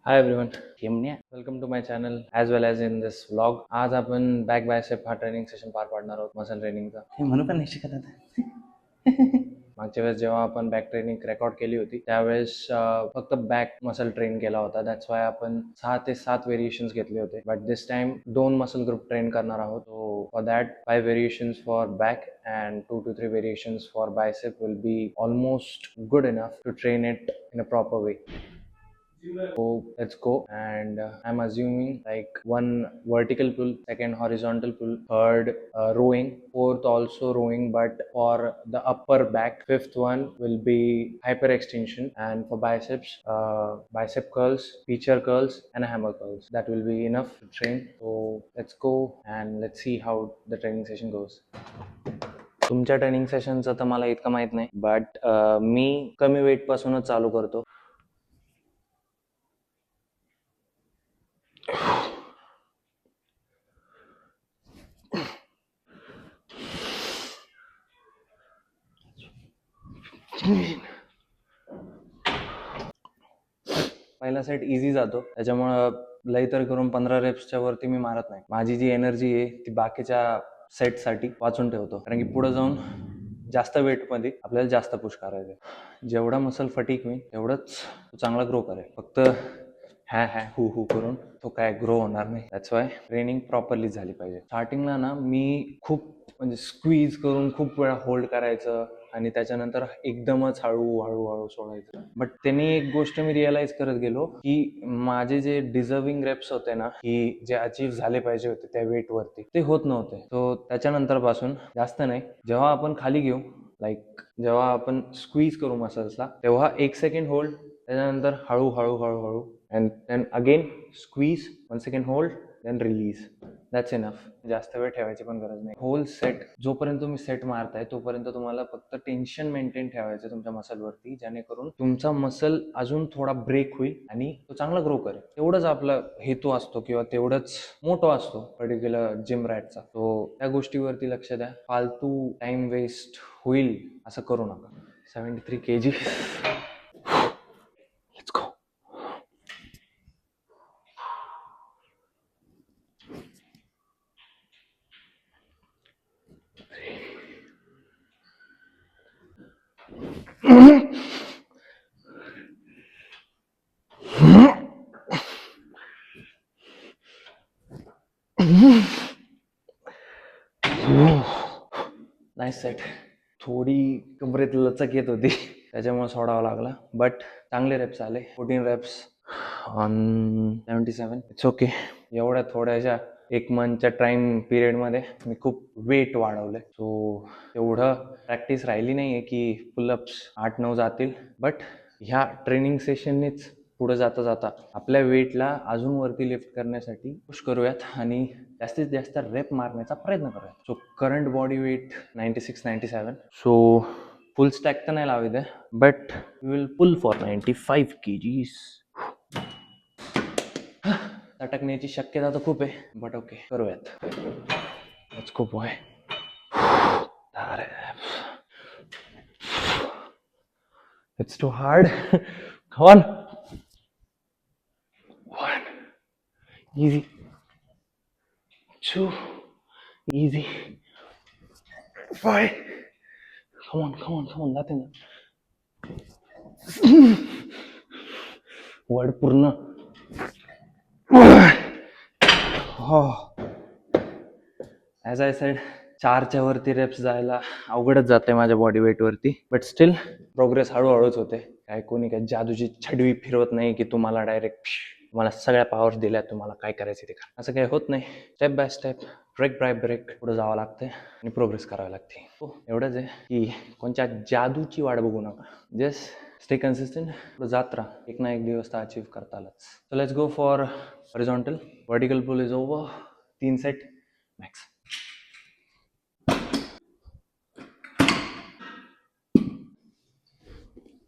High everyone, welcome to my channel as well as in this vlog. आज आपण back bicep हा training session पार पाडणार आहोत, मसल ट्रेनिंगचा. हे म्हणू पण नाही शिकत आता. मागच्या वेळेस जेव्हा आपण बॅक ट्रेनिंग रेकॉर्ड केली होती त्यावेळेस फक्त बॅक मसल ट्रेन केला होता. दॅट्स वाय आपण 6 ते 7 व्हेरिएशन्स घेतले होते. But this time 2 muscle group train करणार आहोत. So for that 5 variations for back and 2 to 3 variations for bicep will be almost good enough to train it in a proper way. So let's go, and I'm assuming like one vertical pull, second horizontal pull, third rowing, fourth also rowing, but for the upper back, fifth one will be hyperextension, and for biceps, bicep curls, feature curls, and hammer curls. That will be enough to train. So let's go and let's see how the training session goes. तुमच्या training सेशनचं तर मला इतकं माहित नाही, but मी कमी weight पासूनच चालू करतो. पहिला सेट इझी जातो, त्याच्यामुळं लई तर करून 15 रेप्सच्या वरती मी मारत नाही. माझी जी एनर्जी आहे ती बाकीच्या सेटसाठी वाचून ठेवतो, कारण की पुढे जाऊन जास्त वेटमध्ये आपल्याला जास्त पुश करायचं. जेवढा मसल फटीक होईल तेवढंच चांगला ग्रो करेल. फक्त हॅ हू करून तो काय ग्रो होणार नाही. दॅट्स वाय ट्रेनिंग प्रॉपरली झाली पाहिजे. स्टार्टिंगला ना मी खूप म्हणजे स्क्वीज करून खूप वेळा होल्ड करायचं आणि त्याच्यानंतर एकदमच हळूहळू सोडायचं. बट त्यांनी एक गोष्ट मी रिअलाइज करत गेलो की माझे जे डिझर्विंग रेप्स होते ना, की जे अचीव्ह झाले पाहिजे होते त्या वेट वरती, ते होत नव्हते. सो त्याच्यानंतर पासून जास्त नाही, जेव्हा आपण खाली घेऊ, लाईक जेव्हा आपण स्क्वीज करू मसल्सला, तेव्हा 1 सेकंड होल्ड, त्याच्यानंतर हळू and then again squeeze, 1 second hold, then release. That's enough. जास्त वेळ ठेवायची पण गरज नाही. होल सेट जोपर्यंत तुम्ही सेट मारताय तोपर्यंत तुम्हाला फक्त टेन्शन मेंटेन ठेवायचं तुमच्या मसलवरती, जेणेकरून तुमचा मसल अजून थोडा ब्रेक होईल आणि तो चांगला ग्रो करेल. तेवढंच आपला हेतू असतो किंवा तेवढंच मोठो असतो पर्टिक्युलर जिम रॅटचा. तो त्या गोष्टीवरती लक्ष द्या. फालतू टाइम वेस्ट होईल असं करू नका. 73 kg. Let's go. Nice set. थोडी कमरेत लचक येत होती, त्याच्यामुळे सोडावं लागला, बट चांगले रेप्स आले. 14 रेप्स ऑन 77. It's okay. एवढ्या थोड्याशा 1 मंथच्या टाइम पिरियडमध्ये मी खूप वेट वाढवले. सो एवढं प्रॅक्टिस राहिली नाही आहे की पुलअप्स 8-9 जातील, बट ह्या ट्रेनिंग सेशननेच पुढे जाता जाता आपल्या वेटला अजून वरती लिफ्ट करण्यासाठी पुश करूयात आणि जास्तीत जास्त रेप मारण्याचा प्रयत्न करूयात. So current body weight 96-97. So full stack तर नाही लावू दे, but we will pull for 95 kgs. अटकण्याची शक्यता तर खूप आहे, बट ओके, करूयात. Let's go boy. It's too hard. Come on. 1. Easy. 2. Easy. 5. Come on. Nothing. वड पूर्ण. ॲज आय सेड, 4च्या वरती रेप्स जायला अवघडच जाते माझ्या बॉडी वेट वरती, बट स्टील प्रोग्रेस हळूहळूच होते. काय कोणी काय जादूची छडवी फिरवत नाही की तुम्हाला डायरेक्ट तुम्हाला सगळ्या पॉवर्स दिल्या, तुम्हाला काय करायचं ते करा, असं काही होत नाही. Step by step, break by break पुढे जावं लागते आणि प्रोग्रेस करावी लागते. हो, एवढंच आहे की कोणत्या जादूची वाट बघू नका. जस्ट स्टे कन्सिस्टंट, पुढे जात राहा. एक ना एक दिवस तर अचीव्ह करतालच. So let's go for horizontal. Vertical pull is over. 3 set max.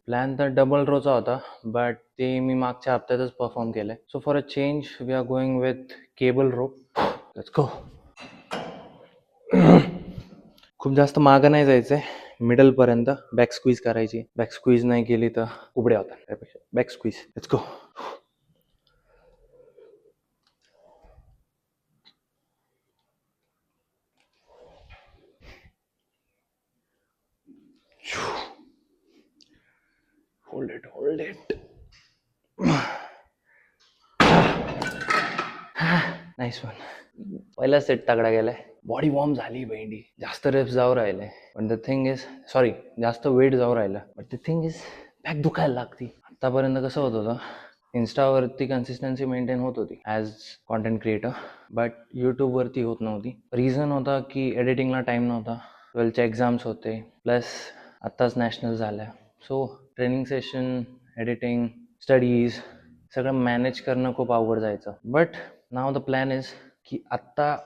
Plan तर डबल रोचा होता, बट ते मी मागच्या हप्त्यातच परफॉर्म केलंय. So for a change we are going with cable rope. Let's go. खूप जास्त मागं नाही जायचंय, मिडल पर्यंत बॅक स्क्वीज करायची. बॅक स्क्वीज नाही केली तर उबड्या होतात, त्यापेक्षा back squeeze. Let's go. Hold it. Nice one. पहिला सेट तगडा गेलाय. बॉडी वॉर्म झाली बहिणी. जास्त रेप्स जाऊ राहिले. पण द थिंग इज सॉरी जास्त वेट जाऊ राहिलं. But the thing is back दुखायला लागती. आतापर्यंत कसं होत होतं, इन्स्टावरती कन्सिस्टन्सी मेंटेन होत होती ॲज कॉन्टेंट क्रिएटर, बट यूट्यूबवरती होत नव्हती. रिझन होता की एडिटिंगला टाईम नव्हता, 12चे एक्झाम्स होते, प्लस आत्ताच नॅशनल झाल्या. So training session, editing, studies सगळं मॅनेज करणं खूप अवघड जायचं. But now the plan is की आत्ता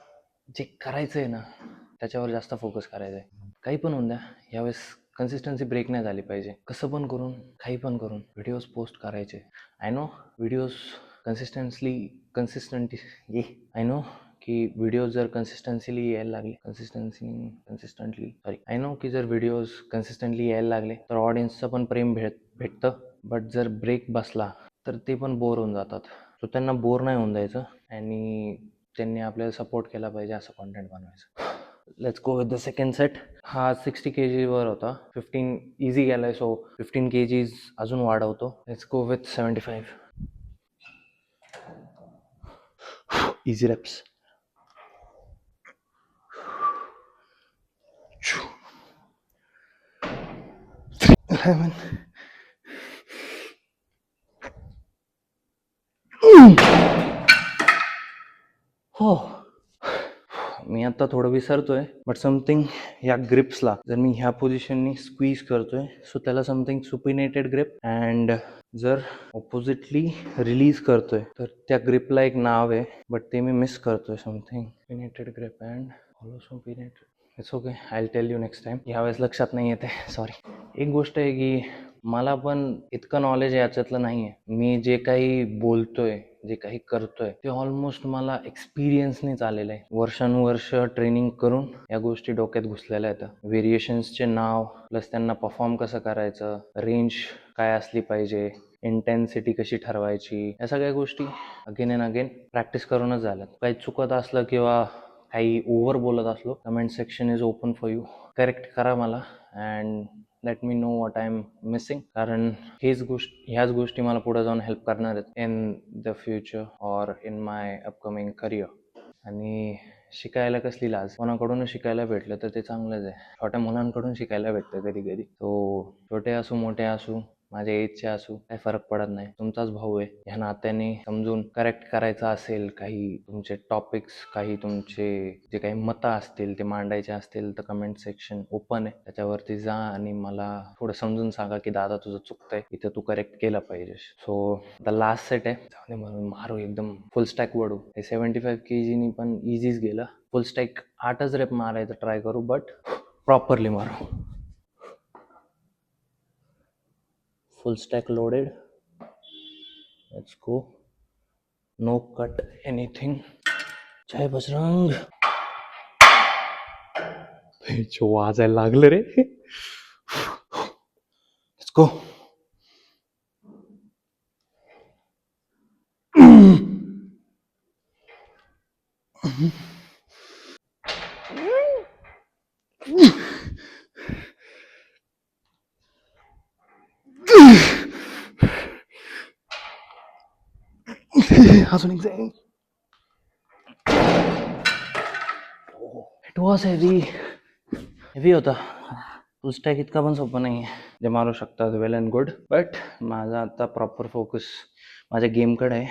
जे करायचं आहे ना त्याच्यावर जास्त फोकस करायचा आहे. काही पण होऊन द्या, यावेळेस कन्सिस्टन्सी ब्रेक नाही झाली पाहिजे. कसं पण करून, काही पण करून व्हिडिओज पोस्ट करायचे. I know videos consistently I know की व्हिडिओज जर कन्सिस्टन्सीली यायला लागले आय नो की जर व्हिडिओज कन्सिस्टंटली यायला लागले तर ऑडियन्सचं पण प्रेम भेटतं. बट जर ब्रेक बसला तर ते पण बोर होऊन जातात. सो त्यांना बोर नाही होऊन द्यायचं आणि त्यांनी आपल्याला सपोर्ट केला पाहिजे असं कॉन्टेंट बनवायचं. Let's go with the second set. हा 60 kg होता. 15 इझी गेलाय, सो 15 kgs अजून वाढवतो. Let's go with 75. Easy reps. 11. हो, मी आता थोडं विसरतोय, बट समथिंग या ग्रिप्सला जर मी ह्या पोझिशननी स्क्वीज करतोय सो त्याला समथिंग सुपिनेटेड ग्रिप, अँड जर ऑपोजिटली रिलीज करतोय तर त्या ग्रिपला एक नाव आहे, बट ते मी मिस करतोय. Something supinated grip and hollow supinated. It's okay, I will tell you next time. यावेळेस लक्षात नाही येते, सॉरी. एक गोष्ट आहे की मला पण इतकं नॉलेज याच्यातलं नाही आहे. मी जे काही बोलतोय, जे काही करतोय ते ऑलमोस्ट मला एक्सपिरियन्सनेच आलेलं आहे. वर्षानुवर्ष ट्रेनिंग करून या गोष्टी डोक्यात घुसलेल्या आहेत. व्हेरिएशन्सचे नाव, प्लस त्यांना परफॉर्म कसं करायचं, रेंज काय असली पाहिजे, इंटेन्सिटी कशी ठरवायची, या सगळ्या गोष्टी अगेन अँड अगेन प्रॅक्टिस करूनच झाल्यात. काही चुकत असलं किंवा काही ओव्हर बोलत असलो, comment section is open for you. Correct करा मला and let me know what I am missing. कारण ह्याच गोष्टी मला पुढे जाऊन हेल्प करणार आहेत in the future or in my upcoming career. आणि शिकायला कसली लाज, कोणाकडून शिकायला भेटलं तर ते चांगलंच आहे. छोट्या मुलांकडून शिकायला भेटतं कधी कधी. तो छोटे असू मोठे असू, माझ्या एजचे असू, काही फरक पडत नाही. तुमचाच भाऊ आहे, ह्या नात्याने समजून करेक्ट करायचं असेल, काही तुमचे टॉपिक्स, काही तुमचे जे काही मतं असतील ते मांडायचे असतील तर कमेंट सेक्शन ओपन आहे, त्याच्यावरती जा आणि मला थोडं समजून सांगा की दादा तुझं चुकतंय, इथं तू करेक्ट केलं पाहिजेस. सो द लास्ट सेट आहे, जाऊ म्हणून मारू एकदम फुल स्टॅक वडू. हे 75 kg पण इझीच गेलं. फुल स्टॅक 8च रेप मारायचं ट्राय करू, बट प्रॉपरली मारू. Full stack loaded. Let's go. No cut anything. जय बजरंग. वाजायला लागलं रे. Let's go. अजून एक जाईल. इट वॉज हेवी होता. फुल स्टॅक इतका पण सोपं नाही आहे. जे मारू शकतात वेल अँड गुड, बट माझा आता प्रॉपर फोकस माझ्या गेमकडे आहे.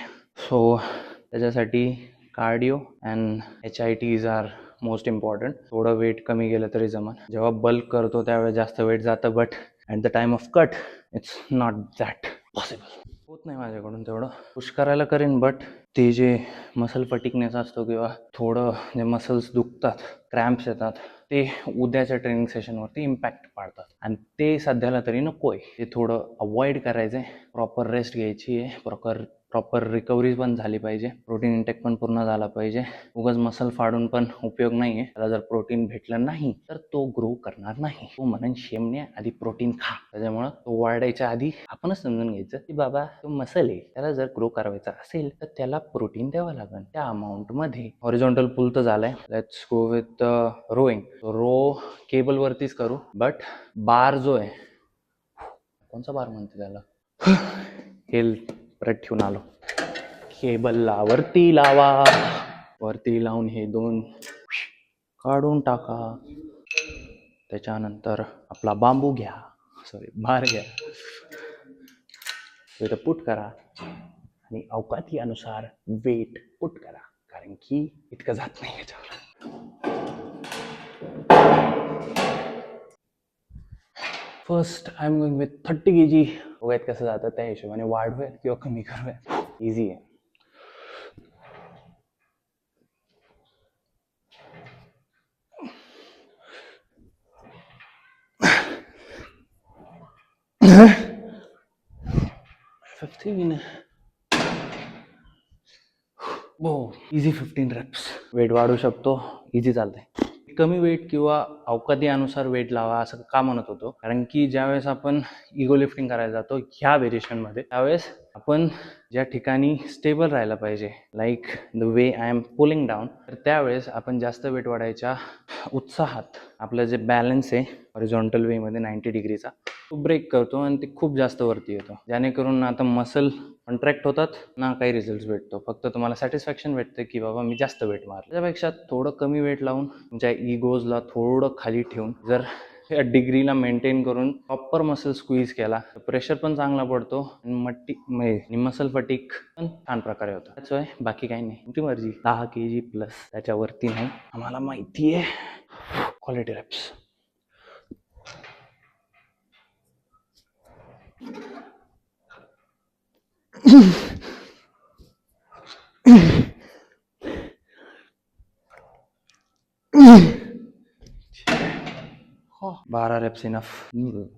सो त्याच्यासाठी cardio and HIITs are most important. थोडं वेट कमी गेलं तरी जमन. जेव्हा बल्क करतो त्यावेळेस जास्त वेट जातं, but at the time of cut it's not that possible. होत नाही माझ्याकडून तेवढं. पुश करायला करेन, बट ते जे मसल फटिकनेस असतो किंवा थोडं जे मसल्स दुखतात, क्रॅम्प्स येतात, ते उद्याच्या ट्रेनिंग सेशनवरती इम्पॅक्ट पाडतात आणि ते सध्याला तरी नको आहे. ते थोडं अवॉइड करायचं आहे. प्रॉपर रेस्ट घ्यायची आहे, प्रॉपर रिकव्हरी पण झाली पाहिजे, प्रोटीन इंटेक पण पूर्ण झाला पाहिजे. उगाच मसल फाडून पण उपयोग नाही आहे. त्याला जर प्रोटीन भेटलं नाही तर तो ग्रो करणार नाही. तो म्हणून शेमण्या आधी प्रोटीन खा. त्याच्यामुळं तो वाढायच्या आधी आपणच समजून घ्यायचं की बाबा तो मसल आहे, त्याला जर ग्रो करायचा असेल तर त्याला प्रोटीन द्यावं लागेल त्या अमाऊंटमध्ये. हॉरिझॉन्टल पुल तर झालाय. Let's go with rowing. Row केबलवरतीच करू, बट बार जो आहे, कोणचा बार म्हणते त्याला, हेल परत ठेवून आलो. केबलला वरती लावा, वरती लावून हे 2 काढून टाका. त्याच्यानंतर आपला बांबू घ्या, बार घ्या, तिथं पुट करा आणि अवकाती अनुसार वेट पुट करा, कारण की इतकं जात नाही याच्यावर. First I am going with 30 kg. बघायत कसं जातं, त्या हिशोबाने वाढवेल किंवा कमी करवेल. इझी आहे. Easy 15 reps. वेट वाढू शकतो, इझी चालतंय. कमी वेट किंवा अवकाती अनुसार वेट लावा असं का म्हणत होतो, कारण की ज्यावेळेस आपण इगो लिफ्टिंग करायला जातो ह्या व्हेरिएशनमध्ये, त्यावेळेस आपण ज्या ठिकाणी स्टेबल राहायला पाहिजे, like the way I am pulling down, तर त्यावेळेस आपण जास्त वेट वाढायच्या उत्साहात आपलं जे बॅलन्स आहे हॉरिझॉन्टल वेमध्ये 90 डिग्रीचा, तो ब्रेक करतो आणि ते खूप जास्त वरती येतो, जेणेकरून ना आता मसल कॉन्ट्रॅक्ट होतात ना काही रिझल्ट भेटतो. फक्त तुम्हाला सॅटिस्फॅक्शन भेटते की बाबा मी जास्त वेट मारलं. त्यापेक्षा थोडं कमी वेट लावून तुमच्या इगोजला थोडं खाली ठेवून जर या डिग्रीला मेंटेन करून प्रॉपर मसल स्क्वीज केला तर प्रेशर पण चांगला पडतो आणि मसल फटीक पण छान प्रकारे होतं. त्याच वाय बाकी काही नाही, तुमची मर्जी. 10 kg प्लस त्याच्यावरती नाही, आम्हाला माहिती आहे. Quality wraps. हो, 12 reps इनफ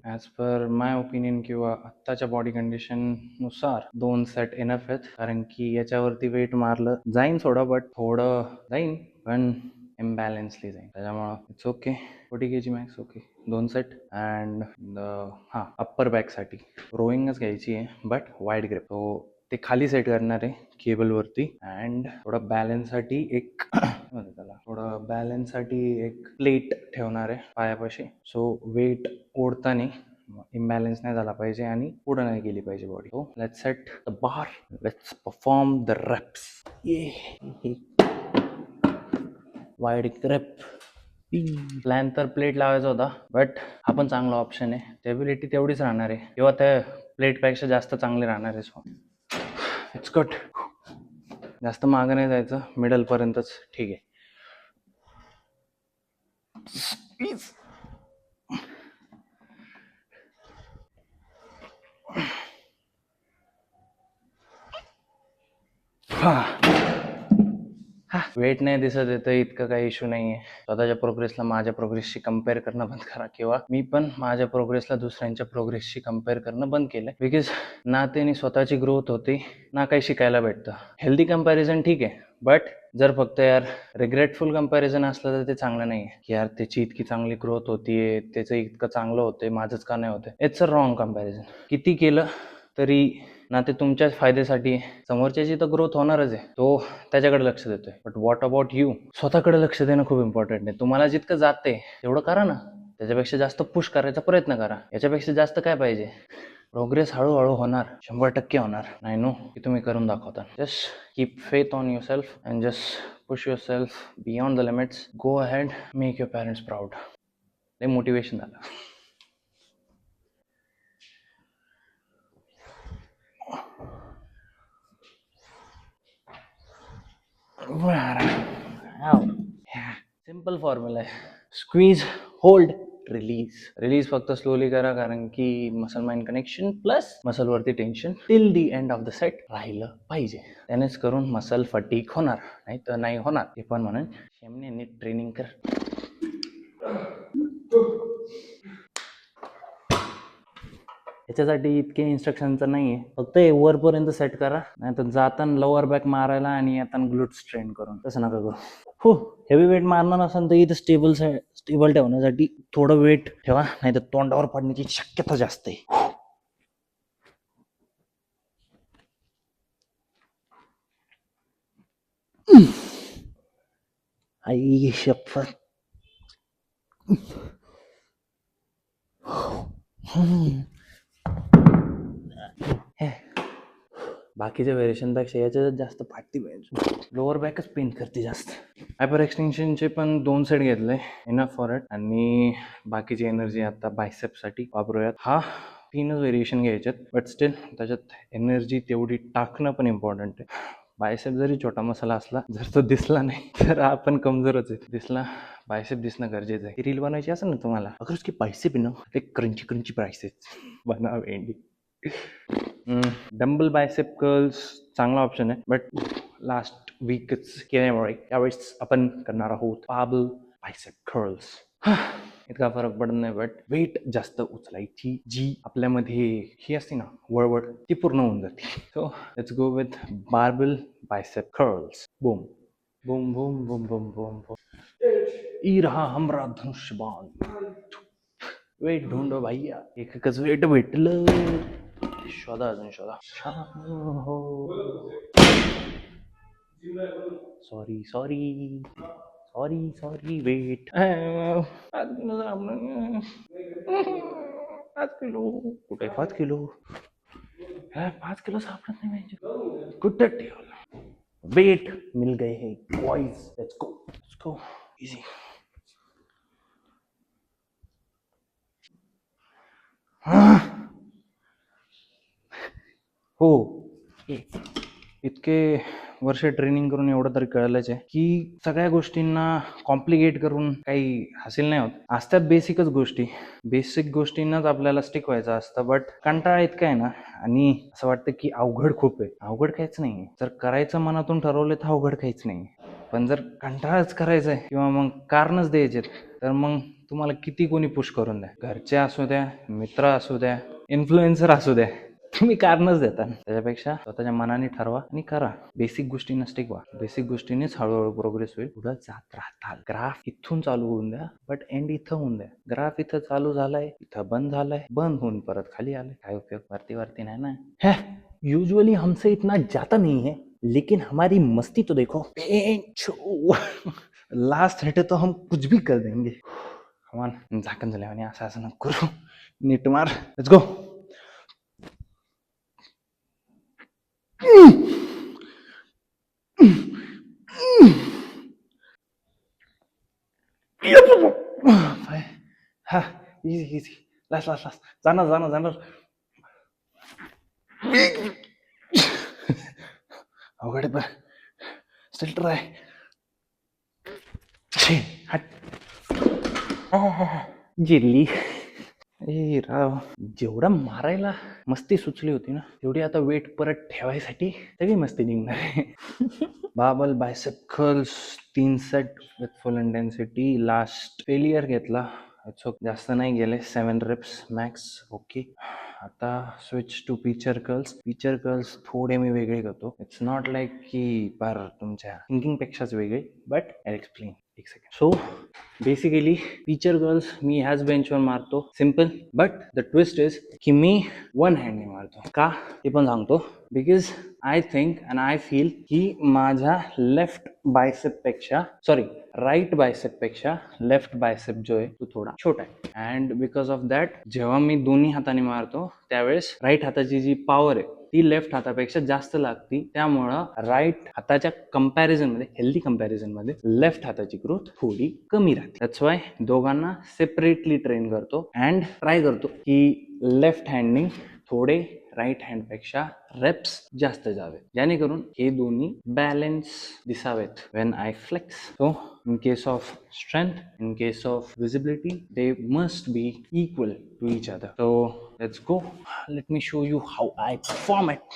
ॲज पर माय ओपिनियन किंवा आत्ताच्या बॉडी कंडिशननुसार 2 सेट इनफ आहेत, कारण की याच्यावरती वेट मारलं जाईन बट थोडं जाईन पण इम्बॅलन्सली जाईन, त्याच्यामुळं it's okay. 40 kg max okay. 2 set and upper बॅकसाठी रोईंगच घ्यायची आहे बट वाईड ग्रिप, तो ते खाली सेट करणार आहे केबलवरती. अँड थोडं बॅलन्ससाठी एक थोडं बॅलन्ससाठी एक प्लेट ठेवणार आहे पायापाशी, सो वेट ओढताना इम्बॅलन्स नाही झाला पाहिजे आणि पुढे नाही गेली पाहिजे body. So let's set the bar, let's perform the reps. Wide grip. Plan तर प्लेट लावायचा होता बट हा पण चांगला ऑप्शन आहे. स्टेबिलिटी तेवढीच राहणार आहे किंवा त्या प्लेटपेक्षा जास्त चांगली राहणार आहे. So it's good. जास्त मागं नाही जायचं, मिडल पर्यंतच ठीक आहे. प्लीज. वेट नाही दिसत येतं इतकं काही इश्यू नाही आहे. स्वतःच्या प्रोग्रेसला माझ्या प्रोग्रेसशी कम्पेअर करणं बंद करा, किंवा मी पण माझ्या प्रोग्रेसला दुसऱ्यांच्या प्रोग्रेसशी कम्पेअर करणं बंद केलंय. बिकॉज ना त्याने स्वतःची ग्रोथ होते ना काही शिकायला भेटतं. हेल्दी कम्पॅरिझन ठीक आहे, बट जर फक्त यार रिग्रेटफुल कम्पॅरिझन असलं तर ते चांगलं नाही आहे. की यार त्याची इतकी चांगली ग्रोथ होतीये, त्याचं इतकं चांगलं होतंय, माझंच का नाही होतंय. It's a wrong comparison. किती केलं तरी ना ते तुमच्याच फायद्यासाठी, समोरच्याची तर ग्रोथ होणारच आहे, तो त्याच्याकडे लक्ष देतोय. But what about you? स्वतःकडे लक्ष देणं खूप इम्पॉर्टंट आहे. तुम्हाला जितकं जाते तेवढं करा ना, त्याच्यापेक्षा जास्त पुश करायचा प्रयत्न करा. याच्यापेक्षा जास्त काय पाहिजे? प्रोग्रेस हळूहळू होणार, 100% होणार. आय नो की तुम्ही करून दाखवता. Just keep faith on yourself and just push yourself beyond the limits. Go ahead, make your parents proud. लय मोटिवेशन झालं. सिंपल फॉर्म्युला आहे. Squeeze, hold, release. रिलीज फक्त स्लोली करा, कारण की मसल माइंड कनेक्शन प्लस मसलवरती tension till the end of the set राहिलं पाहिजे. त्यानेच करून मसल फटीक होणार, नाही तर नाही होणार. ते पण म्हणून शेमने नीट ट्रेनिंग कर. याच्यासाठी इतके इन्स्ट्रक्शनचं नाही आहे, फक्त वरपर्यंत सेट करा, नाही तर जाताना लोअर बॅक मारायला आणि येताना ग्लूट्स ट्रेन करून तसं नका करू. हो, हेवी वेट मारणार नसेल तर इथं स्टेबल ठेवण्यासाठी थोडं वेट ठेवा, नाही तर तोंडावर पडण्याची शक्यता जास्त आहे. आई शपथ. बाकीच्या व्हेरिएशनपेक्षा याच्यात जास्त फाटती पाहिजे. लोअर बॅकच पेन करते जास्त. हायपर एक्सटेन्शनचे पण 2 सेट घेतले, इनफ फॉर इट. आणि बाकीची एनर्जी आता बायसेपसाठी वापरूयात. हा 3च व्हेरिएशन घ्यायच्यात, बट स्टील त्याच्यात एनर्जी तेवढी टाकणं पण इम्पॉर्टंट आहे. बायसेप जरी छोटा मसाला असला, जर तो दिसला नाही तर आपण कमजोरच आहे. दिसला, बायसेप दिसणं गरजेचं आहे. रील बनवायची असेल ना तुम्हाला, अगर उसकी बायसेप ना ते क्रंची क्रंची बायसेप बनवा वेंडी. डंबल बायसेप कर्ल्स चांगला ऑप्शन आहे, बट लास्ट वीकच केल्यामुळे यावेळेस आपण करणार आहोत बाबल बायसेप कर्ल्स. इतका फरक पडत नाही, बट वेट जास्त उचलायची जी आपल्यामध्ये ही असते ना वळवळ, ती पूर्ण होऊन जाते. So let's go with barbell bicep curls. Boom boom boom boom boom boom boom. E रहा हमरा धनुष्यबाण. वेट ढूंढो भैया, एकच वेट भेटलं. शोधा अजून शोधा. Sorry sorry sorry sorry wait. 5 kilo कुठे? 5 किलो 5 किलो सापडत नाही पाहिजे. कुठं ठेवलं? वेट मिल गए हैं बॉयज. Let's go easy. हो, इतके वर्ष ट्रेनिंग करून एवढं तरी कळलंच आहे की सगळ्या गोष्टींना कॉम्प्लिकेट करून काही हासिल नाही होत. असतात बेसिकच गोष्टी, बेसिक गोष्टींनाच आपल्याला स्टिक व्हायचं असतं. बट कंटाळा इतका आहे ना, आणि असं वाटतं की अवघड खूप आहे. अवघड काहीच नाही. जर करायचं मनातून ठरवलं तर अवघड काहीच नाही. पण जर कंटाळाच करायचा आहे किंवा मग कारणच द्यायचे तर मग तुम्हाला किती कोणी पुश करून द्या, घरचे असू द्या, मित्र असू द्या, इन्फ्लुएन्सर असू द्या, तुम्ही कारणच देता. त्याच्यापेक्षा स्वतःच्या मनाने ठरवा आणि करा. बेसिक गोष्टींना स्टिक व्हा. बेसिक गोष्टींनीच हळूहळू प्रोग्रेस होईल. पुढे जात राहताल. ग्राफ इथून चालू होऊन द्या, बट एंड इथं होऊन द्या. ग्राफ इथं चालू झालाय, इथं बंद झालाय, बंद होऊन परत खाली आलाय. काय उपयोग? वरती नाही ना. यूजुअली हमसे इतना जाता नहीं है, लेकिन हमारी मस्ती तो देखो. लास्ट हिट तो हम कुछ भी कर देंगे. कमान झाकण झाले आणि असं नको करू. नीट मार. Let's go. हा इझी इझी. लास्ट जाणार. अवघड पण स्टिल ट्राय. जिरली. ए राव, जेवढा मारायला मस्ती सुचली होती ना, तेवढी आता वेट परत ठेवायसाठी सगळी मस्ती निघणार आहे. Barbell bicep curls 3 set with full intensity. Last failure घेतला. जास्त नाही गेले, 7 reps मॅक्स. ओके, आता switch to preacher curls. Preacher curls थोडे मी वेगळे करतो. इट्स नॉट लाईक की पर तुमच्या थिंकिंग पेक्षाच वेगळे, बट आय एक्सप्लेन. एक second. So basically preacher curls मी ह्याच बेंचवर मारतो, simple. But the twist is की मी 1 हँडने मारतो. का ते पण सांगतो. Because I think and I feel की माझ्या लेफ्ट बायसेप पेक्षा, सॉरी राईट बायसेप पेक्षा लेफ्ट बायसेप जो आहे तो थोडा छोटा आहे. अँड बिकॉज ऑफ दॅट जेव्हा मी दोन्ही हाताने मारतो त्यावेळेस राईट हाताची जी पॉवर आहे ती लेफ्ट हातापेक्षा जास्त लागती. त्यामुळं राईट हाताच्या कंपॅरिझन मध्ये, हेल्दी कंपॅरिझन मध्ये लेफ्ट हाताची ग्रोथ थोडी कमी राहते. दॅट्स वाय दोघांना सेपरेटली ट्रेन करतो अँड ट्राय करतो की लेफ्ट हँडनी थोडे राईट हँडपेक्षा रेप्स जास्त जावे, जेणेकरून हे दोन्ही बॅलन्स दिसावेत when I flex. So in case of strength, in case of visibility, they must be equal to each other. So let's go. Let me show you how I perform it.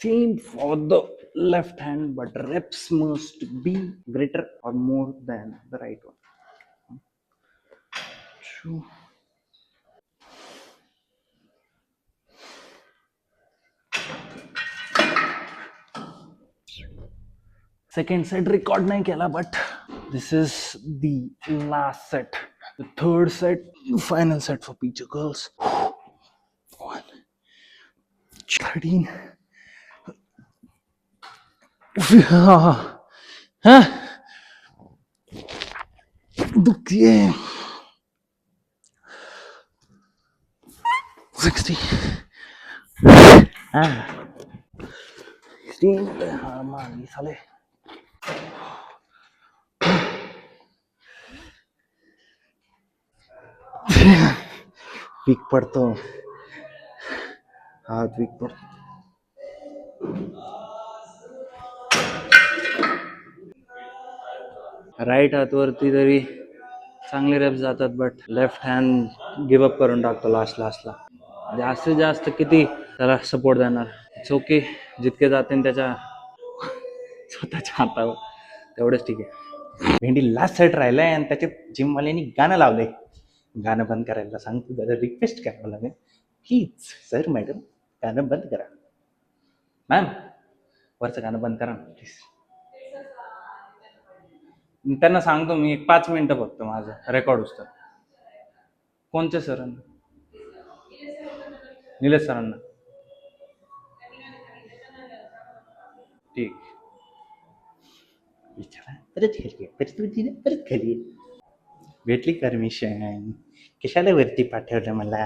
Same for the left hand, but reps must be greater or more than the right one. True. Second set record nahi kela, but this is the last set, the third set, final set for Pichu girls. 1 13 दुखती है. 60. Ah. 16. मारली साले. Weak पडतो हात, weak पडतो. Right हातवरती तरी चांगले wraps जातात, but left hand give up करून टाकतो लास्टला. जास्तीत जास्त किती त्याला सपोर्ट देणार. इट्स ओके, जितके जाते त्याच्या स्वतःच्या हातावर तेवढंच ठीक आहे. भेंडी लास्ट सेट राहिलाय आणि त्याच्यात जिमवाल्यांनी गाणं लावलंय. गाणं बंद करायला सांगतो, दादा रिक्वेस्ट करा मला, प्लीज सर मॅडम गाणं बंद करा. मॅम वरचं गाणं बंद करा प्लीज. त्यांना सांगतो मी, 5 मिनिटं फक्त माझं रेकॉर्ड असतं. कोणत्या सरांना? निलेश सरांना. ठीक. परत खाली, परत खाली. भेटली परमिशन, कशाला वरती पाठवलं मला?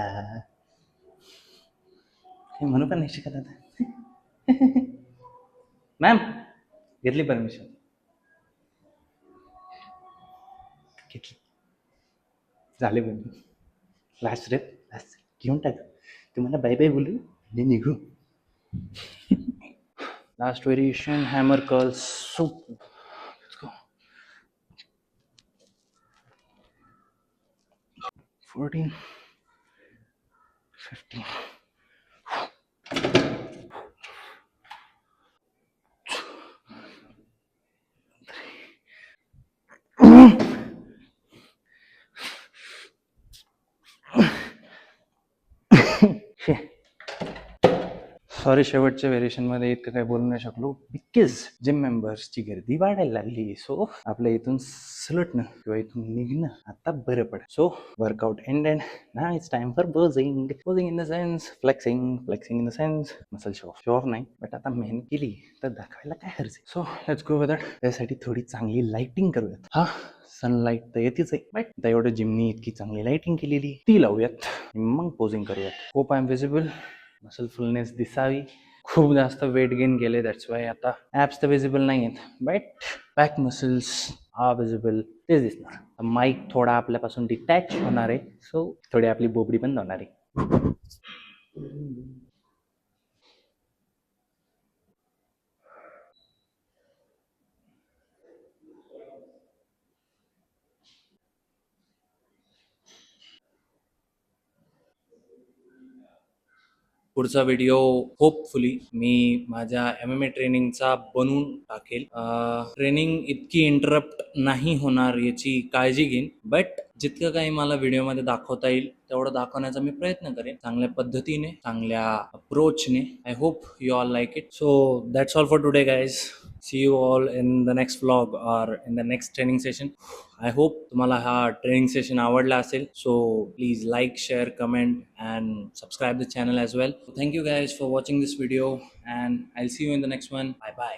हे म्हणू पण नाही शिकत आता. मॅम घेतली परमिशन. घेतली. झाले पण लास्ट रेप, लास्ट घेऊन टाक. तुम्हाला बाय बाय बोलू आणि निघू. Last variation hammer curls. Soup. 14, 15. Sorry, शेवटच्या व्हेरिएशनमध्ये इतकं काही बोलू नाही शकलो, बिकॉज जिम मेंबर्सची गर्दी वाढायला लागली. सो आपल्या इथून सलटणं किंवा इथून निघणं आता बरं पडेल. So workout ended. ना it's time for posing. Posing in the sense flexing. Flexing in the sense muscle show off नाही, बट आता मेहनत केली तर दाखवायला काय हरज आहे. So let's go with that. त्यासाठी थोडी चांगली लाइटिंग करूयात. हा, सनलाईट तर येतेच आहे, बट आता एवढं जिमनी इतकी चांगली लाइटिंग केलेली, ती लावूयात, मग पोजिंग करूयात. Hope I am visible. Muscle fullness दिसावी. खूप जास्त वेट गेन केले, दॅट्स वाय आता ॲप्स तर विजिबल नाही आहेत, but back muscles are visible, तेच दिसणार. माईक थोडा आपल्यापासून डिटॅच होणार आहे, सो थोडी आपली बोबडी बंद होणार आहे. पुढचा व्हिडिओ होपफुली मी माझ्या MMA ट्रेनिंगचा बनवून टाकेल. ट्रेनिंग इतकी इंटरप्ट नाही होणार याची काळजी घेईन, बट जितकं काही मला व्हिडिओमध्ये दाखवता येईल तेवढं दाखवण्याचा मी प्रयत्न करेन, चांगल्या पद्धतीने, चांगल्या अप्रोचने. I hope you all like it. So that's all for today guys. See you all in the next vlog or in the next training session. I hope तुम्हाला हा ट्रेनिंग सेशन आवडला असेल. So please like, share, comment and subscribe the channel as well. Thank you guys for watching this video and I'll see you in the next one. Bye bye.